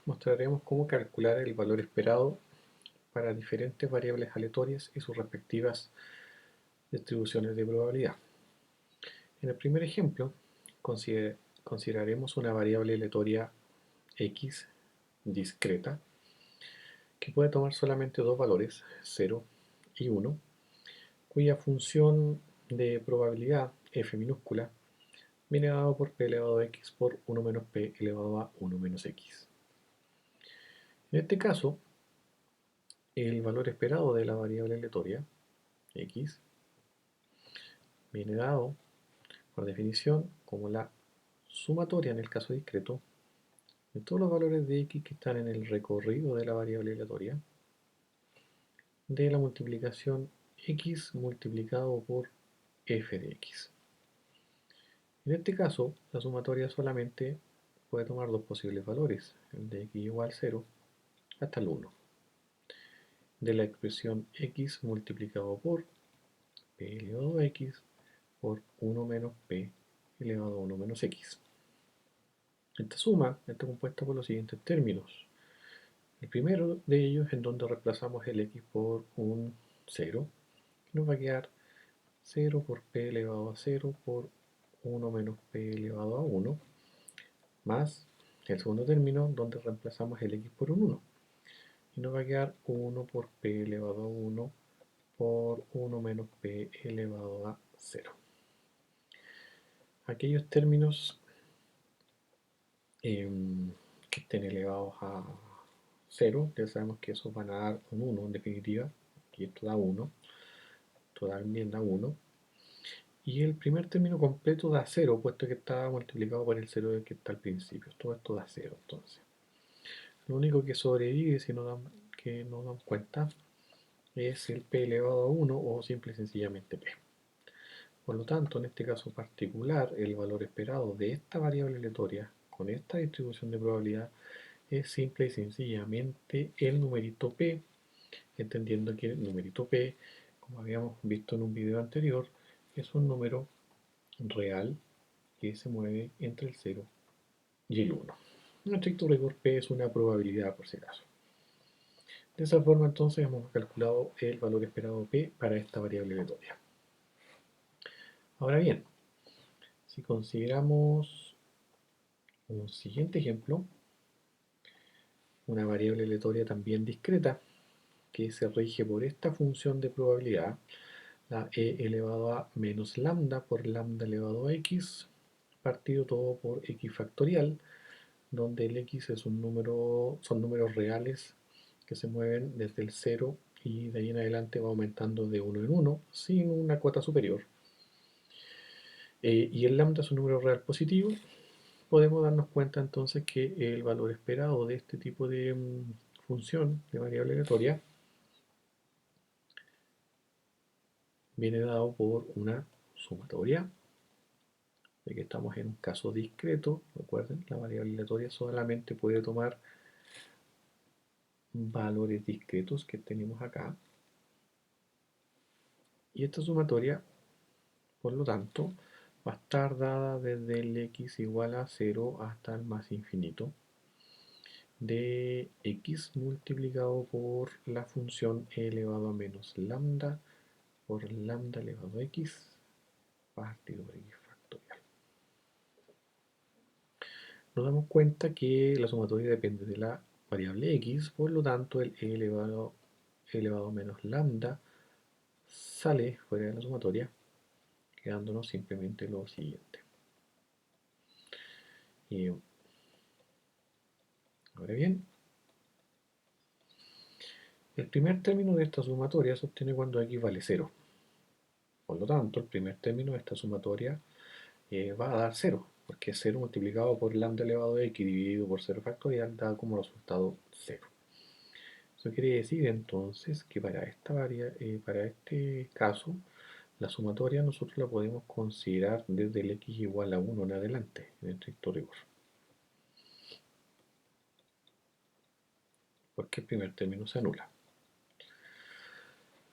mostraremos cómo calcular el valor esperado para diferentes variables aleatorias y sus respectivas distribuciones de probabilidad. En el primer ejemplo, consideraremos una variable aleatoria x discreta que puede tomar solamente dos valores, 0 y 1, cuya función de probabilidad f minúscula viene dado por p elevado a x por 1 menos p elevado a 1 menos x. En este caso, el valor esperado de la variable aleatoria x viene dado por definición como la sumatoria en el caso discreto de todos los valores de x que están en el recorrido de la variable aleatoria de la multiplicación x multiplicado por f de x. En este caso, la sumatoria solamente puede tomar dos posibles valores, el de x igual a 0 hasta el 1, de la expresión x multiplicado por p elevado a x por 1 menos p elevado a 1 menos x. Esta suma está compuesta por los siguientes términos. El primero de ellos en donde reemplazamos el x por un 0, que nos va a quedar 0 por p elevado a 0 por 1 menos p elevado a 1, más el segundo término donde reemplazamos el x por un 1, y nos va a quedar 1 por p elevado a 1 por 1 menos p elevado a 0. Aquellos términos que estén elevados a 0, ya sabemos que esos van a dar un 1 en definitiva, aquí esto da 1, esto también da 1, y el primer término completo da 0, puesto que está multiplicado por el 0 que está al principio, todo esto da 0 entonces. Lo único que sobrevive, si que nos damos cuenta, es el p elevado a 1 o simple y sencillamente p. Por lo tanto, en este caso particular, el valor esperado de esta variable aleatoria con esta distribución de probabilidad es simple y sencillamente el numerito p, entendiendo que el numerito p, como habíamos visto en un video anterior, es un número real que se mueve entre el 0 y el 1. En estricto rigor, p es una probabilidad por si acaso. De esa forma entonces hemos calculado el valor esperado p para esta variable aleatoria. Ahora bien, si consideramos un siguiente ejemplo, una variable aleatoria también discreta, que se rige por esta función de probabilidad, la e elevado a menos lambda por lambda elevado a x, partido todo por x factorial, donde el x es un número, son números reales que se mueven desde el 0 y de ahí en adelante va aumentando de 1 en 1 sin una cuota superior. Y el lambda es un número real positivo. Podemos darnos cuenta entonces que el valor esperado de este tipo de función de variable aleatoria viene dado por una sumatoria, de que estamos en un caso discreto. Recuerden, la variable aleatoria solamente puede tomar valores discretos que tenemos acá, y esta sumatoria, por lo tanto, va a estar dada desde el x igual a 0 hasta el más infinito de x multiplicado por la función e elevado a menos lambda por lambda elevado a x partido por x factorial. Nos damos cuenta que la sumatoria depende de la variable x, por lo tanto el e elevado a menos lambda sale fuera de la sumatoria, quedándonos simplemente lo siguiente. Y ahora bien, el primer término de esta sumatoria se obtiene cuando x vale 0. Por lo tanto, el primer término de esta sumatoria va a dar 0, porque 0 multiplicado por lambda elevado a x dividido por 0 factorial da como resultado 0. Eso quiere decir entonces que para este caso, la sumatoria nosotros la podemos considerar desde el x igual a 1 en adelante, en estricto rigor, porque el primer término se anula.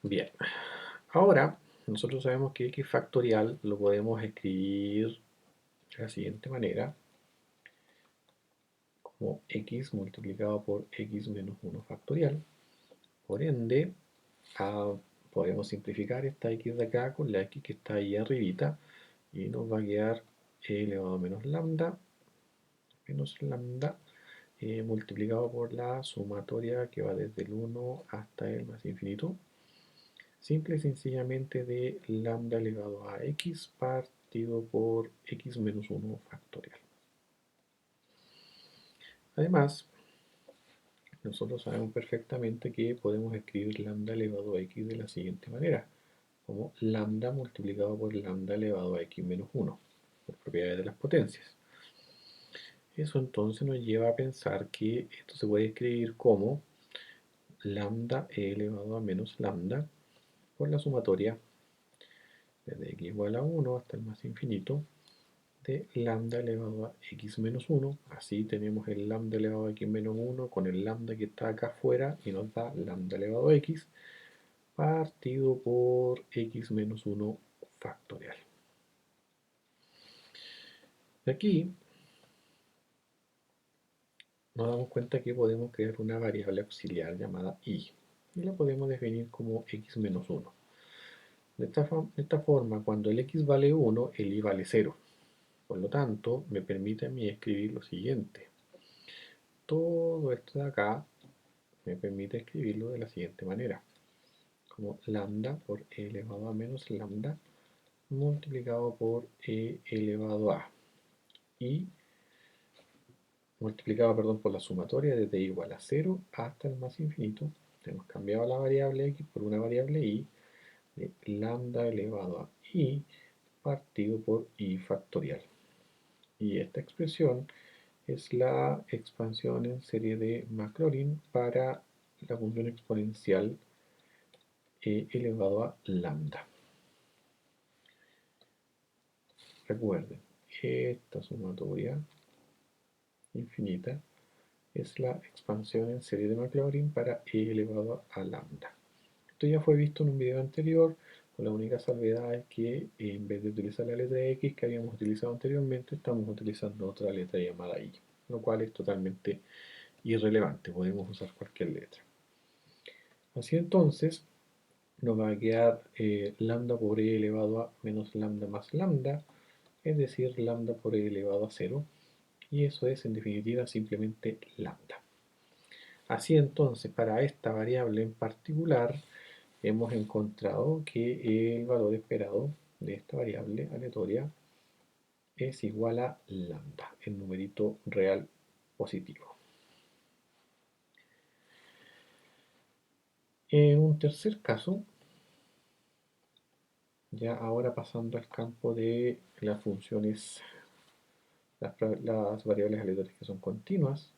Bien, ahora nosotros sabemos que x factorial lo podemos escribir de la siguiente manera, como x multiplicado por x menos 1 factorial. Por ende, podemos simplificar esta x de acá con la x que está ahí arribita y nos va a quedar e elevado a menos lambda multiplicado por la sumatoria que va desde el 1 hasta el más infinito, simple y sencillamente de lambda elevado a x partido por x menos 1 factorial. Además, nosotros sabemos perfectamente que podemos escribir lambda elevado a x de la siguiente manera, como lambda multiplicado por lambda elevado a x menos 1, por propiedades de las potencias. Eso entonces nos lleva a pensar que esto se puede escribir como lambda e elevado a menos lambda por la sumatoria desde x igual a 1 hasta el más infinito de lambda elevado a x menos 1. Así tenemos el lambda elevado a x menos 1 con el lambda que está acá afuera y nos da lambda elevado a x partido por x menos 1 factorial. De aquí nos damos cuenta que podemos crear una variable auxiliar llamada y la podemos definir como x menos 1. De esta forma, cuando el x vale 1, el y vale 0. Por lo tanto, me permite a mí escribir lo siguiente. Todo esto de acá me permite escribirlo de la siguiente manera. Como lambda por e elevado a menos lambda multiplicado por e elevado a. Y multiplicado, por la sumatoria desde igual a 0 hasta el más infinito. Hemos cambiado la variable x por una variable y de lambda elevado a i partido por i factorial. Y esta expresión es la expansión en serie de Maclaurin para la función exponencial e elevado a lambda. Recuerden, esta sumatoria infinita es la expansión en serie de Maclaurin para e elevado a lambda. Esto ya fue visto en un video anterior, con la única salvedad es que en vez de utilizar la letra X que habíamos utilizado anteriormente, estamos utilizando otra letra llamada Y, lo cual es totalmente irrelevante, podemos usar cualquier letra. Así entonces, nos va a quedar lambda por e elevado a menos lambda más lambda, es decir, lambda por e elevado a 0, y eso es en definitiva simplemente lambda. Así entonces, para esta variable en particular, hemos encontrado que el valor esperado de esta variable aleatoria es igual a lambda, el numerito real positivo. En un tercer caso, ya ahora pasando al campo de las funciones, las variables aleatorias que son continuas,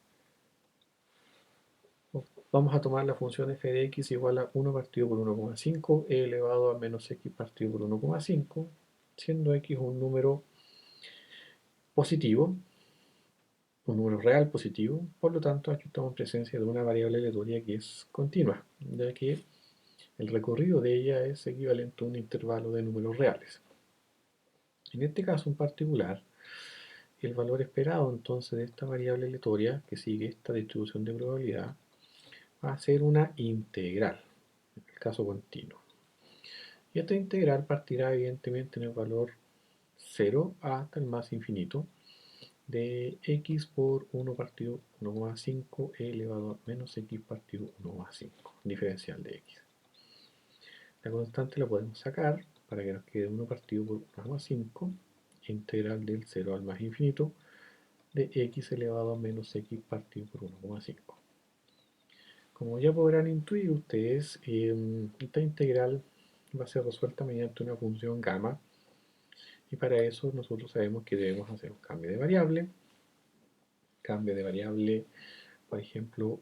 vamos a tomar la función f de x igual a 1 partido por 1,5 e elevado a menos x partido por 1,5, siendo x un número positivo, un número real positivo. Por lo tanto, aquí estamos en presencia de una variable aleatoria que es continua, ya que el recorrido de ella es equivalente a un intervalo de números reales. En este caso en particular, el valor esperado entonces de esta variable aleatoria que sigue esta distribución de probabilidad va a ser una integral, en el caso continuo. Y esta integral partirá evidentemente en el valor 0 hasta el más infinito de x por 1 partido 1,5 elevado a menos x partido 1,5, diferencial de x. La constante la podemos sacar para que nos quede 1 partido por 1,5, integral del 0 al más infinito de x elevado a menos x partido por 1,5. Como ya podrán intuir ustedes, esta integral va a ser resuelta mediante una función gamma, y para eso nosotros sabemos que debemos hacer un cambio de variable. Cambio de variable, por ejemplo,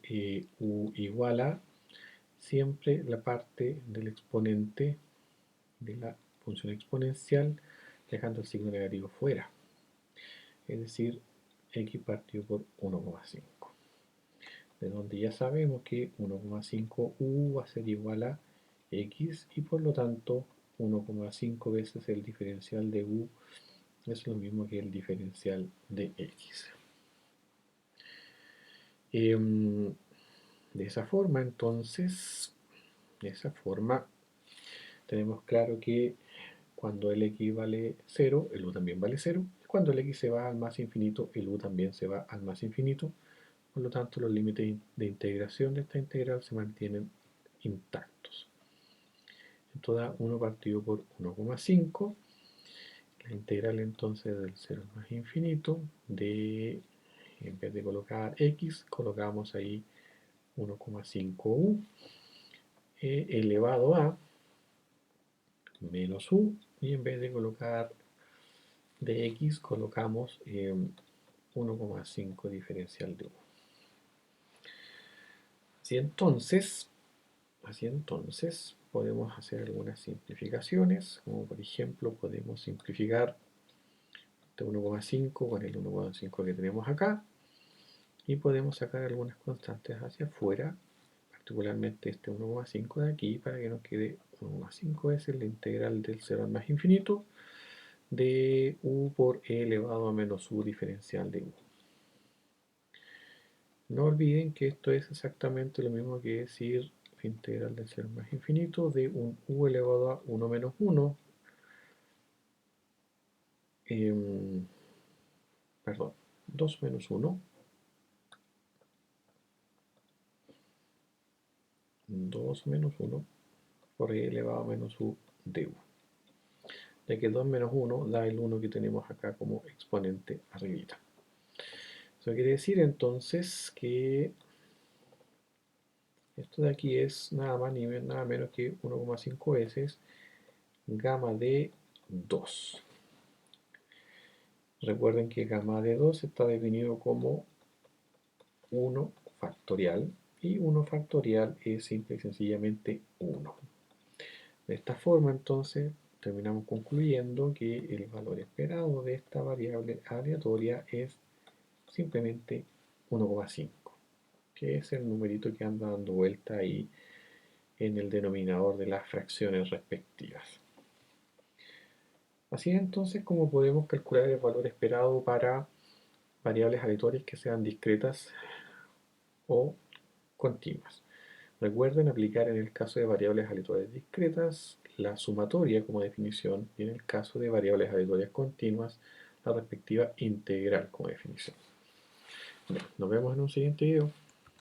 u igual a siempre la parte del exponente de la función exponencial dejando el signo negativo fuera, es decir, x partido por 1,5, de donde ya sabemos que 1,5u va a ser igual a x y por lo tanto 1,5 veces el diferencial de u es lo mismo que el diferencial de x. De esa forma, entonces, de esa forma, tenemos claro que cuando el x vale 0, el u también vale 0. Y cuando el x se va al más infinito, el u también se va al más infinito. Por lo tanto, los límites de integración de esta integral se mantienen intactos. Esto da 1 partido por 1,5. La integral entonces del 0 al más infinito de, en vez de colocar x, colocamos ahí 1,5u elevado a menos u, y en vez de colocar de x colocamos 1,5 diferencial de u. Así entonces podemos hacer algunas simplificaciones, como por ejemplo podemos simplificar este 1,5 con el 1,5 que tenemos acá, y podemos sacar algunas constantes hacia afuera, particularmente este 1,5 de aquí, para que nos quede 1,5 es la integral del 0 al más infinito de u por e elevado a menos u diferencial de u. No olviden que esto es exactamente lo mismo que decir la integral del 0 al más infinito de un u elevado a 1 menos 1, perdón, 2 menos 1, 2 menos 1 por e elevado a menos u de u, ya que 2 menos 1 da el 1 que tenemos acá como exponente arribita. Eso quiere decir entonces que esto de aquí es nada más ni nada menos que 1,5 veces gamma de 2. Recuerden que gamma de 2 está definido como 1 factorial, y 1 factorial es simple y sencillamente 1. De esta forma entonces terminamos concluyendo que el valor esperado de esta variable aleatoria es simplemente 1,5, que es el numerito que anda dando vuelta ahí en el denominador de las fracciones respectivas. Así es entonces como podemos calcular el valor esperado para variables aleatorias que sean discretas o continuas. Recuerden aplicar en el caso de variables aleatorias discretas la sumatoria como definición, y en el caso de variables aleatorias continuas la respectiva integral como definición. Bien, nos vemos en un siguiente video.